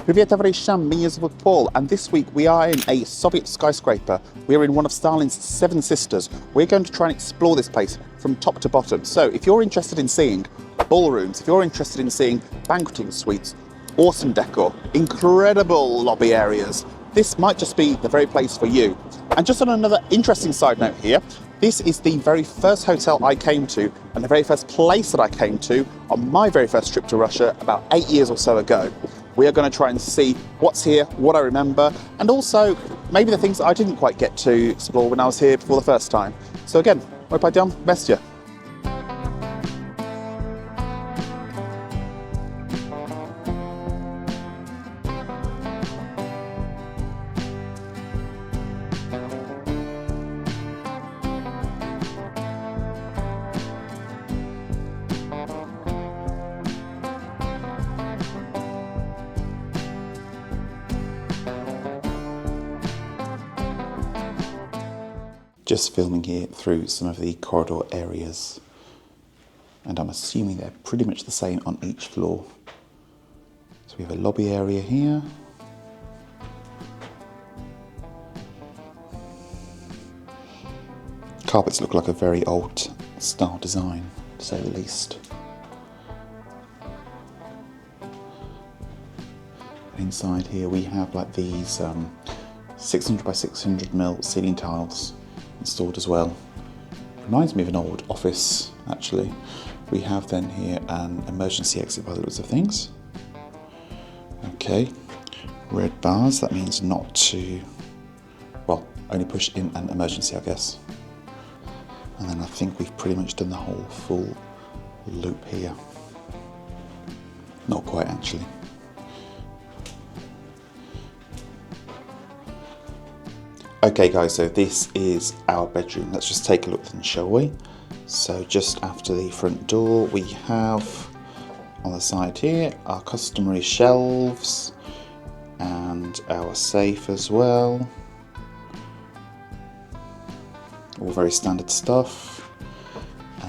Привет, товарищам, меня зовут Paul, and this week we are in a Soviet skyscraper. We are in one of Stalin's 7 sisters. We're going to try and explore this place from top to bottom. So if you're interested in seeing ballrooms, if you're interested in seeing banqueting suites, awesome decor, incredible lobby areas, this might just be the very place for you. And just on another interesting side note here, this is the very first hotel I came to and the very first place that I came to on my very first trip to Russia about 8 years or so ago. We are going to try and see what's here, what I remember, and also maybe the things that I didn't quite get to explore when I was here for the first time. So again, мы пойдем вместе. Just filming here through some of the corridor areas, and I'm assuming they're pretty much the same on each floor. So we have a lobby area here. Carpets look like a very old style design, to say the least. Inside here we have like these 600 by 600 mil ceiling tiles installed as well. Reminds me of an old office, actually. We have then here an emergency exit by the looks of things. Okay, red bars, that means not to, well, only push in an emergency, I guess. And then I think we've pretty much done the whole full loop here. Not quite, actually. Okay guys, so this is our bedroom. Let's just take a look then, shall we? So just after the front door, we have on the side here our customary shelves and our safe as well. All very standard stuff.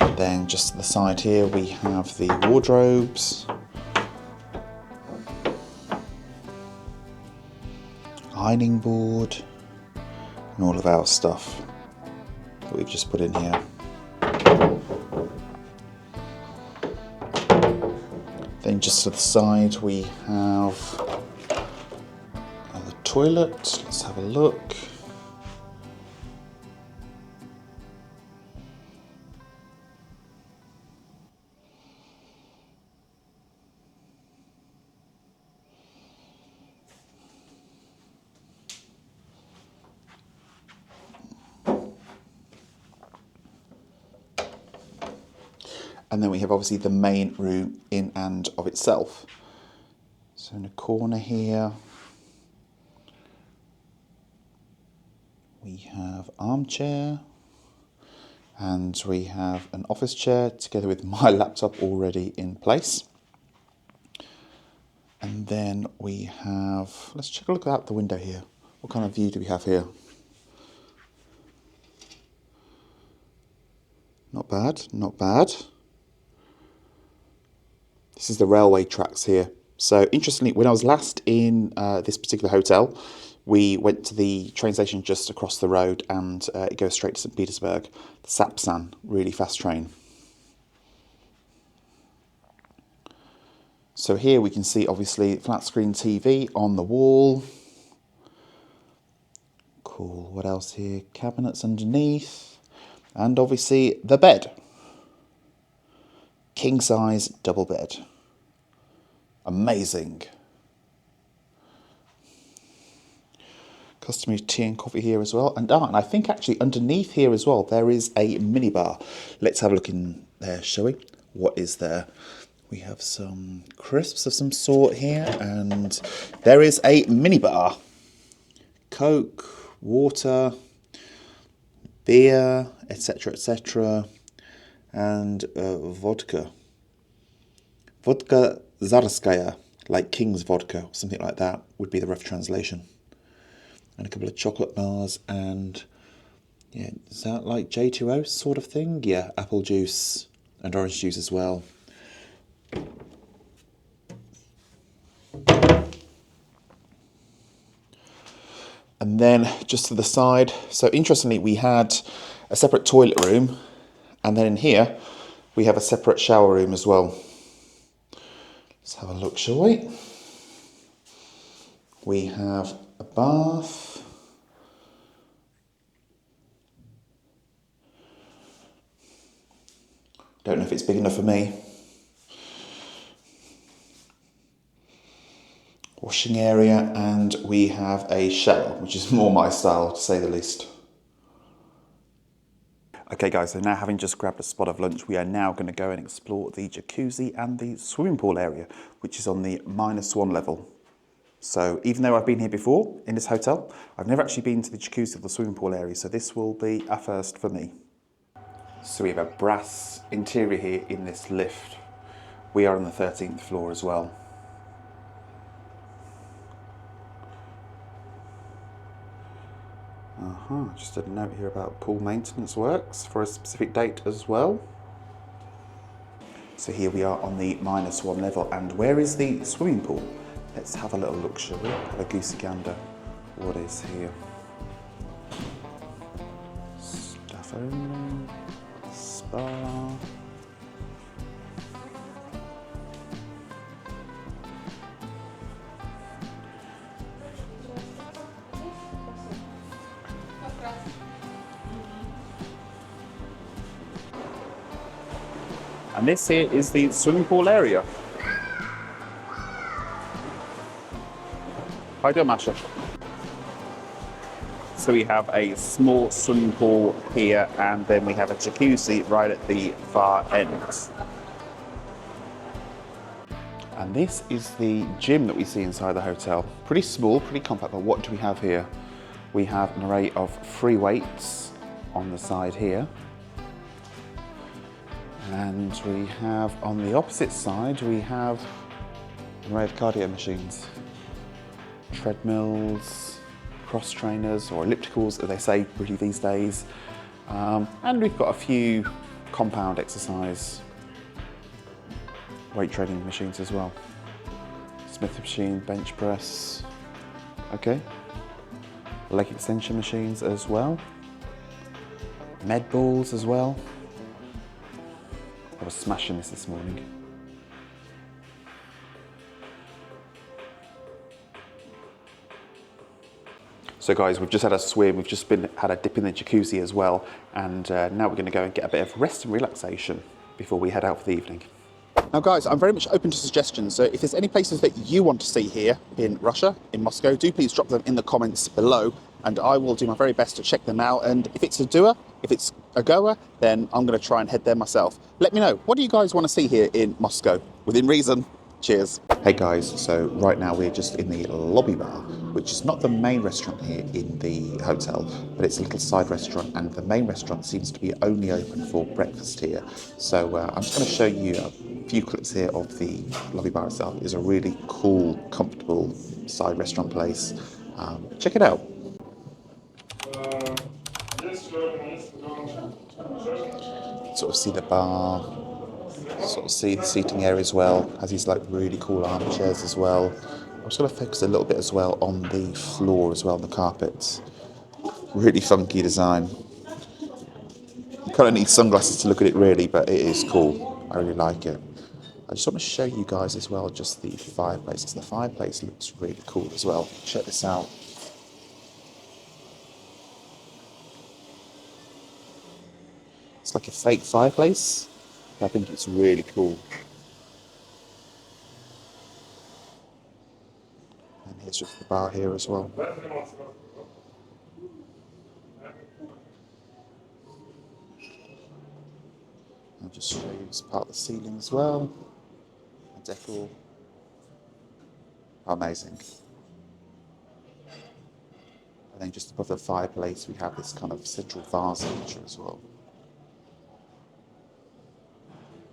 And then just to the side here, we have the wardrobes, ironing board, and all of our stuff that we've just put in here. Then just to the side we have the toilet. Let's have a look. And then we have obviously the main room in and of itself. So in a corner here, we have armchair, and we have an office chair together with my laptop already in place. And then we have, let's check a look out the window here. What kind of view do we have here? Not bad, not bad. This is the railway tracks here. So interestingly, when I was last in this particular hotel, we went to the train station just across the road, and it goes straight to St. Petersburg. The Sapsan, really fast train. So here we can see obviously flat screen TV on the wall. Cool, what else here? Cabinets underneath. And obviously the bed. King size double bed. Amazing. Customary tea and coffee here as well. And I think actually underneath here as well, there is a minibar. Let's have a look in there, shall we? What is there? We have some crisps of some sort here, and there is a minibar. Coke, water, beer, etc., etc. And vodka. Vodka Zarskaya, like King's vodka, something like that would be the rough translation. And a couple of chocolate bars, and yeah, is that like J2O sort of thing? Yeah, apple juice and orange juice as well. And then just to the side, so interestingly, we had a separate toilet room, and then in here, we have a separate shower room as well. Let's have a look, shall we? We have a bath. Don't know if it's big enough for me. Washing area, and we have a shower, which is more my style, to say the least. Okay guys, so now having just grabbed a spot of lunch, we are now going to go and explore the jacuzzi and the swimming pool area, which is on the -1 level. So even though I've been here before in this hotel, I've never actually been to the jacuzzi or the swimming pool area, so this will be a first for me. So we have a brass interior here in this lift. We are on the 13th floor as well. Just a note here about pool maintenance works for a specific date as well. So here we are on the -1 level, and where is the swimming pool? Let's have a little look, shall we? Have a goosey gander. What is here? Staff only, spa. And this here is the swimming pool area. How do you, Masha? So we have a small swimming pool here, and then we have a jacuzzi right at the far end. And this is the gym that we see inside the hotel. Pretty small, pretty compact, but what do we have here? We have an array of free weights on the side here. And we have, on the opposite side, we have an array of cardio machines. Treadmills, cross trainers, or ellipticals, as they say really these days. And we've got a few compound exercise weight training machines as well. Smith machine, bench press, okay. Leg extension machines as well. Med balls as well. I was smashing this morning. So guys, we've just had a swim, we've just had a dip in the jacuzzi as well, and now we're going to go and get a bit of rest and relaxation before we head out for the evening. Now guys, I'm very much open to suggestions, so if there's any places that you want to see here in Russia, in Moscow, do please drop them in the comments below, and I will do my very best to check them out. And if it's a doer, if it's a goer, then I'm going to try and head there myself. Let me know, what do you guys want to see here in Moscow? Within reason. Cheers. Hey guys, so right now we're just in the lobby bar, which is not the main restaurant here in the hotel, but it's a little side restaurant, and the main restaurant seems to be only open for breakfast here. So I'm just going to show you a few clips here of the lobby bar itself. It's a really cool, comfortable side restaurant place. Check it out. Sort of see the bar, sort of see the seating area as well. Has these like really cool armchairs as well. I'm just going to focus a little bit as well on the floor as well, the carpets. Really funky design. You kind of need sunglasses to look at it really, but it is cool. I really like it. I just want to show you guys as well just the fireplaces. The fireplace looks really cool as well. Check this out. It's like a fake fireplace. I think it's really cool. And here's just the bar here as well. I'll just show you this part of the ceiling as well. A decor. Amazing. And then just above the fireplace we have this kind of central vase feature as well.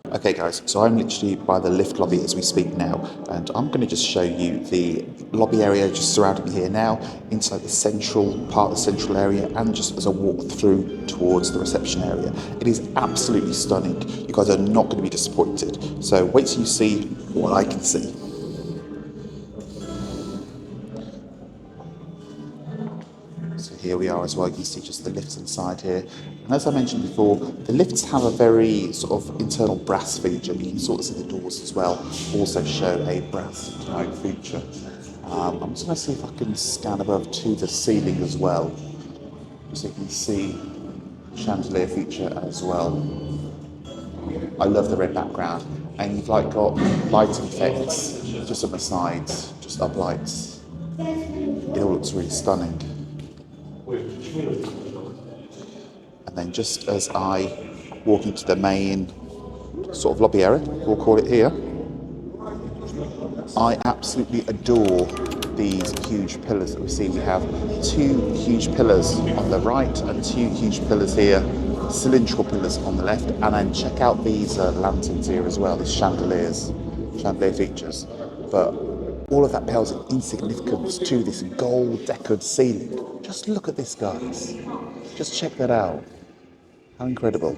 Okay guys, so I'm literally by the lift lobby as we speak now, and I'm going to just show you the lobby area just surrounding me here now, inside the central part of the central area, and just as I walk through towards the reception area. It is absolutely stunning. You guys are not going to be disappointed. So wait till you see what I can see. here we are as well. You can see just the lifts inside here. And as I mentioned before, the lifts have a very sort of internal brass feature. You can sort of see the doors as well also show a brass type feature. I'm just going to see if I can scan above to the ceiling as well, so you can see chandelier feature as well. I love the red background, and you've like got lighting effects just on the sides, just up lights. It all looks really stunning. And then just as I walk into the main sort of lobby area, we'll call it here, I absolutely adore these huge pillars that we see. We have two huge pillars on the right and two huge pillars here, cylindrical pillars on the left, and then check out these lanterns here as well, these chandelier features. But all of that pales in insignificance to this gold decorated ceiling. Just look at this, guys. Just check that out. How incredible.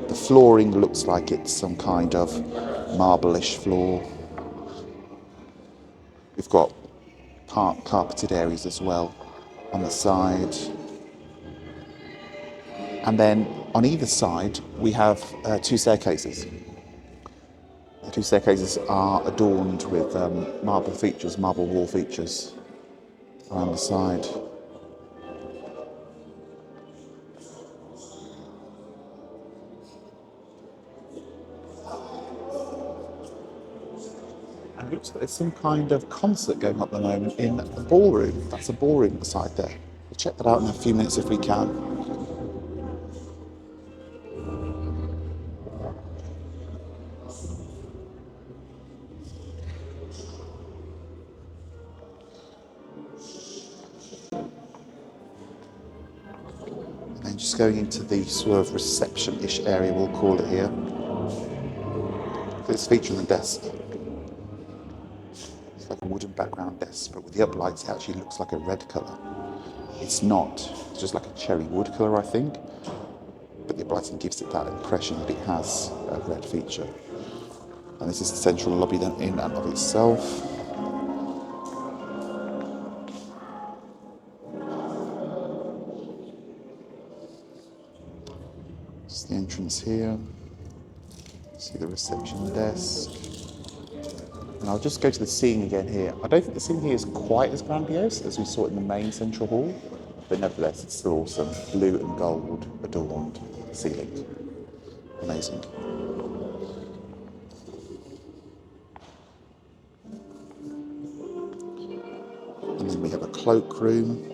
The flooring looks like it's some kind of marble-ish floor. We've got carpeted areas as well on the side. And then on either side, we have two staircases. The two staircases are adorned with marble features, marble wall features around the side. And it looks like there's some kind of concert going on at the moment in the ballroom. That's a ballroom beside there. We'll check that out in a few minutes if we can. And then just going into the sort of reception-ish area, we'll call it here. This feature on the desk. It's like a wooden background desk, but with the uplights, it actually looks like a red colour. It's not. It's just like a cherry wood colour, I think. But the uplighting gives it that impression that it has a red feature. And this is the central lobby then in and of itself. It's the entrance here. See the reception desk. And I'll just go to the ceiling again here. I don't think the ceiling here is quite as grandiose as we saw in the main central hall, but nevertheless, it's still awesome. Blue and gold adorned ceiling. Amazing. And then we have a cloakroom,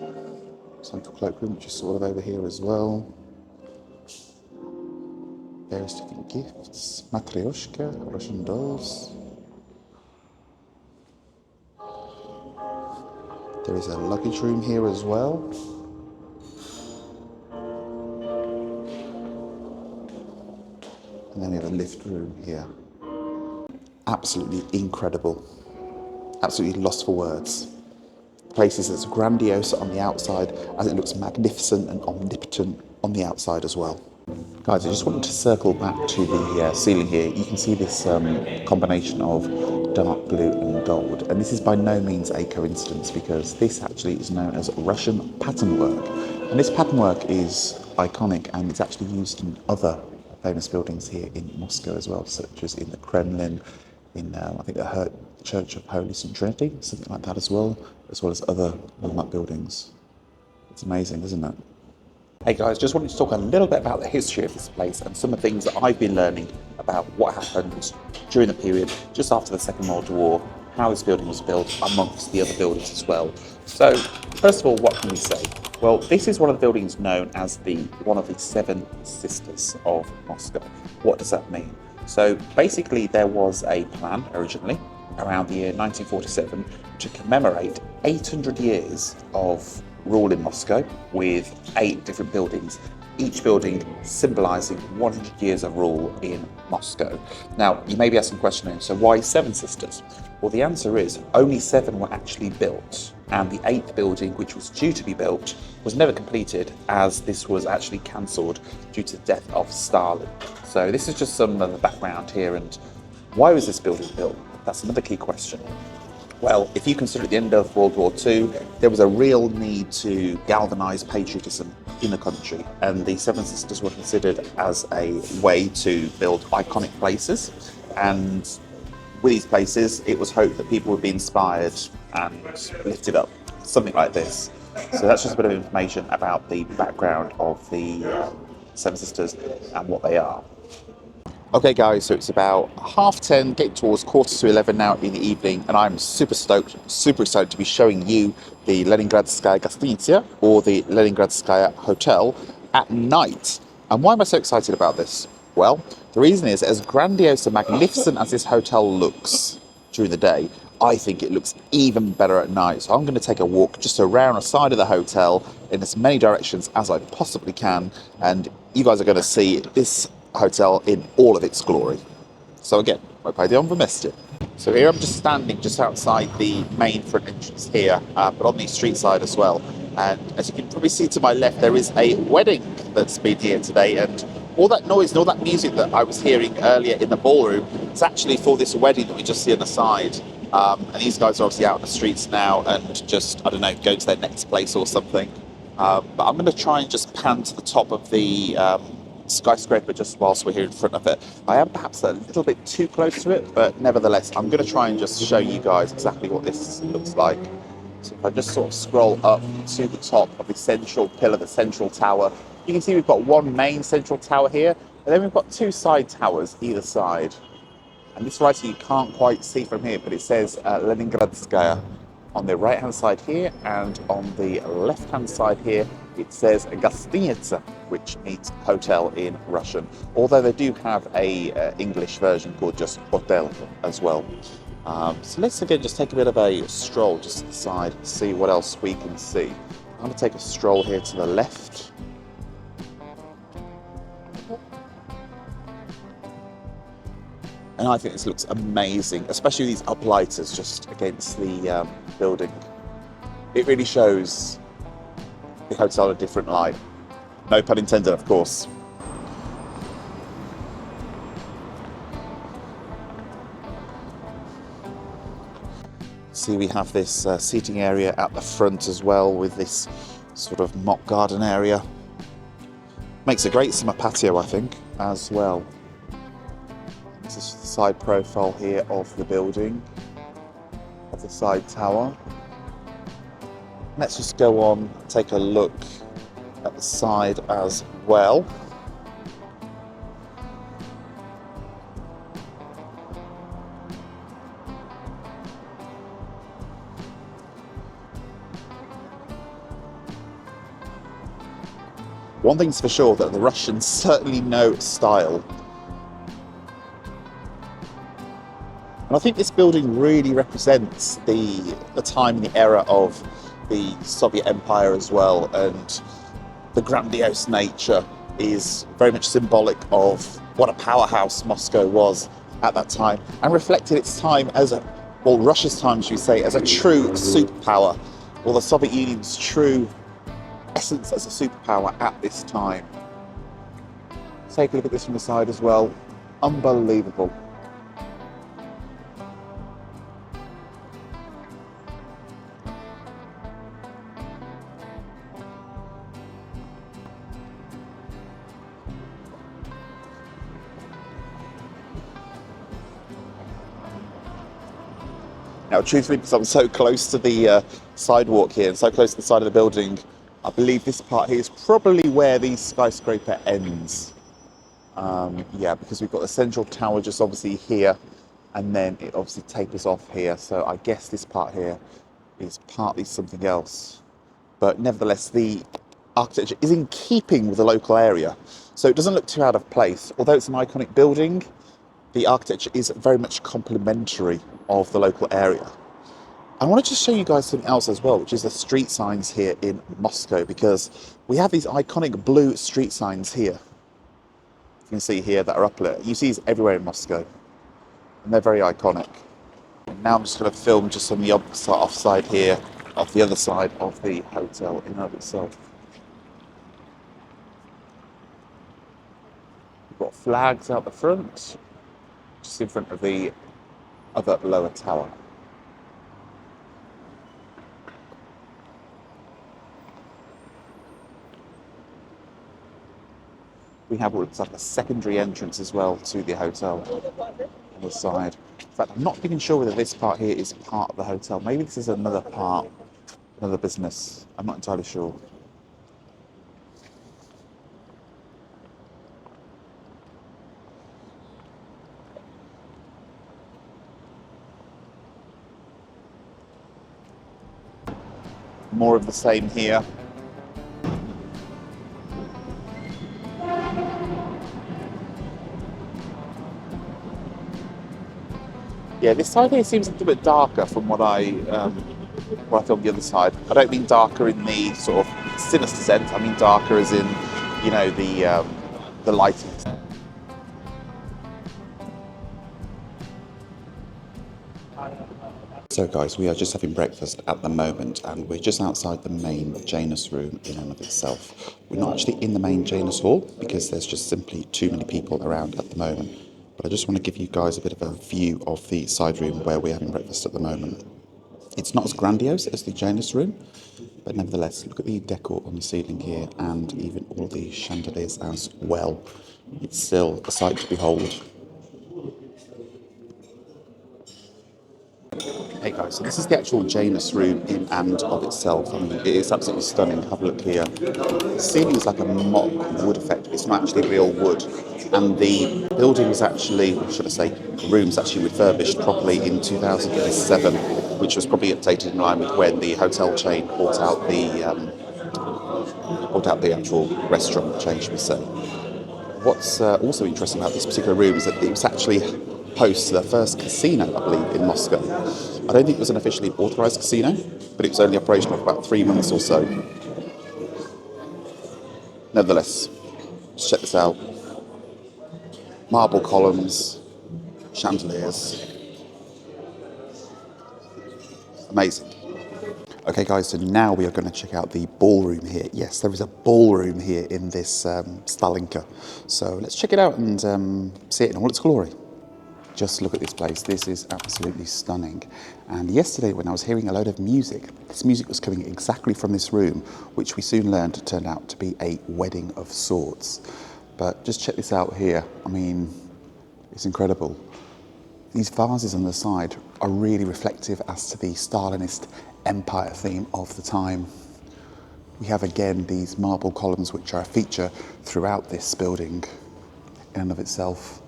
central cloakroom, which is sort of over here as well. Various different gifts, matryoshka, Russian dolls. There is a luggage room here as well. And then we have a lift room here. Absolutely incredible. Absolutely lost for words. The place is as grandiose on the outside as it looks magnificent and omnipotent on the outside as well. Guys, I just wanted to circle back to the ceiling here. You can see this combination of dark blue and gold. And this is by no means a coincidence, because this actually is known as Russian pattern work. And this pattern work is iconic, and it's actually used in other famous buildings here in Moscow as well, such as in the Kremlin, in I think the Church of Holy St. Trinity, something like that as well as other landmark buildings. It's amazing, isn't it? Hey guys, just wanted to talk a little bit about the history of this place and some of the things that I've been learning about what happened during the period just after the Second World War, how this building was built amongst the other buildings as well. So, first of all, what can we say? Well, this is one of the buildings known as one of the Seven Sisters of Moscow. What does that mean? So basically there was a plan originally around the year 1947 to commemorate 800 years of rule in Moscow with 8 different buildings, each building symbolising 100 years of rule in Moscow. Now, you may be asking the question, so why 7 sisters? Well, the answer is only 7 were actually built, and the 8th building, which was due to be built, was never completed, as this was actually cancelled due to the death of Stalin. So this is just some of the background here, and why was this building built? That's another key question. Well, if you consider at the end of World War II, there was a real need to galvanise patriotism in the country, and the Seven Sisters were considered as a way to build iconic places. And with these places, it was hoped that people would be inspired and lifted up, something like this. So that's just a bit of information about the background of the Seven Sisters and what they are. Okay guys, so it's about 10:30, getting towards 11:15 now in the evening, and I'm super stoked to be showing you the Leningradskaya Gostiniца, or the Leningradskaya Hotel, at night. And why am I so excited about this? Well, the reason is, as grandiose and magnificent as this hotel looks during the day, I think it looks even better at night. So I'm going to take a walk just around the side of the hotel in as many directions as I possibly can, and you guys are going to see this hotel in all of its glory. So again, pojďte on městě. So here I'm just standing just outside the main front entrance here, but on the street side as well. And as you can probably see to my left, there is a wedding that's been here today, and all that noise and all that music that I was hearing earlier in the ballroom is actually for this wedding that we just see on the side. And these guys are obviously out in the streets now and just, I don't know, going to their next place or something. But I'm going to try and just pan to the top of the skyscraper just whilst we're here in front of it. I am perhaps a little bit too close to it, but nevertheless, I'm going to try and just show you guys exactly what this looks like. So if I just sort of scroll up to the top of the central pillar, the central tower, you can see we've got one main central tower here, and then we've got two side towers either side. And this writing you can't quite see from here, but it says Leningradskaya on the right hand side here, and on the left hand side here it says Gostiniца, which means hotel in Russian, although they do have a English version called just hotel as well. So let's again just take a bit of a stroll just to the side, see what else we can see. I'm going to take a stroll here to the left. And I think this looks amazing, especially these uplighters just against the building. It really shows the hotel in a different light. No pun intended, of course. See, we have this seating area at the front as well, with this sort of mock garden area. Makes a great summer patio, I think, as well. This is the side profile here of the building, of the side tower. Let's just go on, take a look at the side as well. One thing's for sure, that the Russians certainly know style. And I think this building really represents the time and the era of the Soviet Empire as well, and the grandiose nature is very much symbolic of what a powerhouse Moscow was at that time, and reflected its time as a, well, Russia's time, should we say, as a true superpower, or the Soviet Union's true essence as a superpower at this time. Take a look at this from the side as well. Unbelievable. Now, truthfully, because I'm so close to the sidewalk here and so close to the side of the building, I believe this part here is probably where the skyscraper ends. Yeah, because we've got the central tower just obviously here, and then it obviously tapers off here. So I guess this part here is partly something else. But nevertheless, the architecture is in keeping with the local area. So it doesn't look too out of place. Although it's an iconic building, the architecture is very much complementary of the local area. I want to just show you guys something else as well, which is the street signs here in Moscow, because we have these iconic blue street signs here. You can see here that are uplit. You see these everywhere in Moscow, and they're very iconic. Now I'm just going to film just on the offside here, off the other side of the hotel in and of itself. We've got flags out the front, just in front of the other lower tower. We have what looks like a secondary entrance as well to the hotel on the side. In fact, I'm not even sure whether this part here is part of the hotel. Maybe this is another part, another business. I'm not entirely sure. More of the same here. Yeah, this side here seems a little bit darker from what I filmed the other side. I don't mean darker in the sort of sinister sense. I mean darker as in, you know, the lighting. So guys, we are just having breakfast at the moment and we're just outside the main Janus room in and of itself. We're not actually in the main Janus hall because there's just simply too many people around at the moment. But I just want to give you guys a bit of a view of the side room where we're having breakfast at the moment. It's not as grandiose as the Janus room, but nevertheless, look at the decor on the ceiling here and even all the chandeliers as well. It's still a sight to behold. Hey guys, so this is the actual Janus room in and of itself. I mean, it is absolutely stunning. Have a look here. The ceiling is like a mock wood effect. It's not actually real wood. And the building was actually, or should I say, the room's actually refurbished properly in 2007, which was probably updated in line with when the hotel chain bought out the actual restaurant chain, should we say. What's also interesting about this particular room is that it was actually host to the first casino, I believe, in Moscow. I don't think it was an officially authorised casino, but it was only operational for about 3 months or so. Nevertheless, let's check this out. Marble columns, chandeliers. Amazing. Okay guys, so now we are going to check out the ballroom here. Yes, there is a ballroom here in this Stalinka. So let's check it out and see it in all its glory. Just look at this place. This is absolutely stunning. And yesterday when I was hearing a load of music, this music was coming exactly from this room, which we soon learned turned out to be a wedding of sorts. But just check this out here. I mean, it's incredible. These vases on the side are really reflective as to the Stalinist empire theme of the time. We have again these marble columns which are a feature throughout this building in and of itself.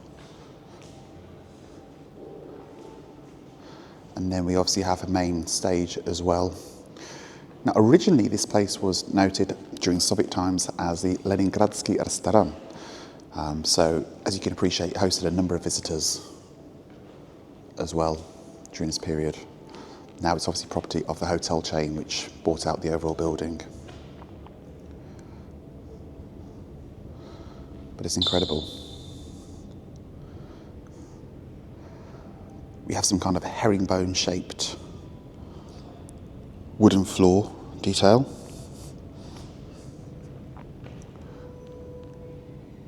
And then we obviously have a main stage as well. Now originally this place was noted during Soviet times as the Leningradskaya Restaurant. So as you can appreciate, it hosted a number of visitors as well during this period. Now it's obviously property of the hotel chain which bought out the overall building. But it's incredible. We have some kind of herringbone shaped wooden floor detail.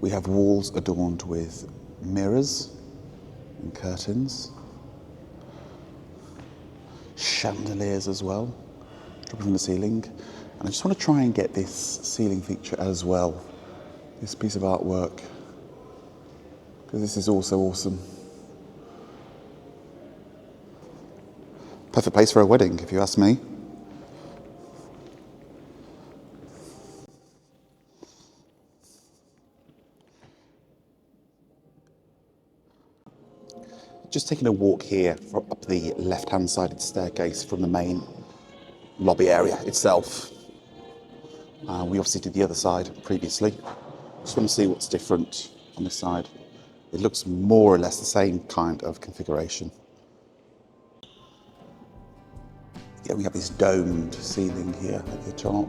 We have walls adorned with mirrors and curtains. Chandeliers as well, dropping from the ceiling. And I just want to try and get this ceiling feature as well. This piece of artwork, because this is also awesome. Perfect place for a wedding, if you ask me. Just taking a walk here up the left-hand sided staircase from the main lobby area itself. We obviously did the other side previously. Just want to see what's different on this side. It looks more or less the same kind of configuration. Yeah, we have this domed ceiling here at the top.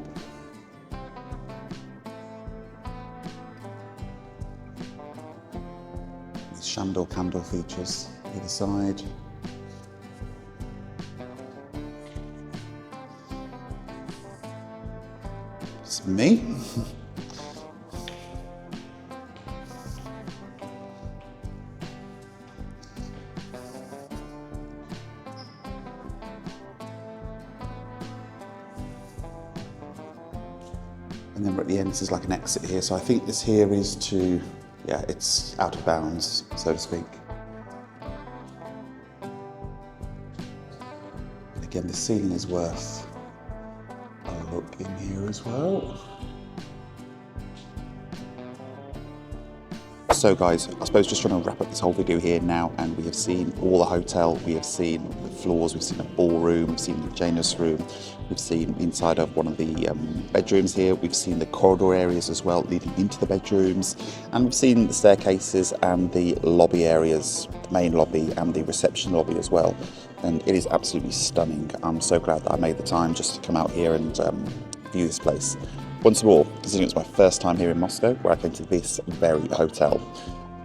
These chandelier candle features either side. It's me. And then we're at the end, this is like an exit here. So I think this here is to, yeah, it's out of bounds, so to speak. Again, the ceiling is worth a look in here as well. So guys, I suppose just trying to wrap up this whole video here now, and we have seen all the hotel, we have seen the floors, we've seen a ballroom, we've seen the Janus room, we've seen inside of one of the bedrooms here, we've seen the corridor areas as well leading into the bedrooms, and we've seen the staircases and the lobby areas, the main lobby and the reception lobby as well. And it is absolutely stunning. I'm so glad that I made the time just to come out here and view this place. Once more, considering it's my first time here in Moscow, where I came to this very hotel,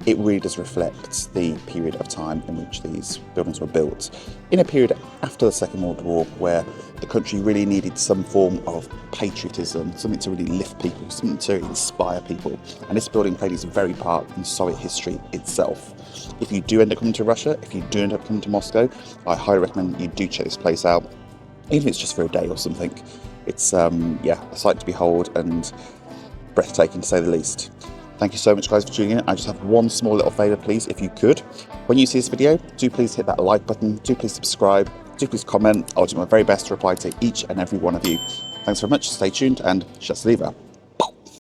it really does reflect the period of time in which these buildings were built. In a period after the Second World War, where the country really needed some form of patriotism, something to really lift people, something to inspire people. And this building played its very part in Soviet history itself. If you do end up coming to Russia, if you do end up coming to Moscow, I highly recommend you do check this place out, even if it's just for a day or something. It's, yeah, a sight to behold and breathtaking to say the least. Thank you so much guys for tuning in. I just have one small little favour please, if you could. When you see this video, do please hit that like button, do please subscribe, do please comment. I'll do my very best to reply to each and every one of you. Thanks very much, stay tuned and счастливо.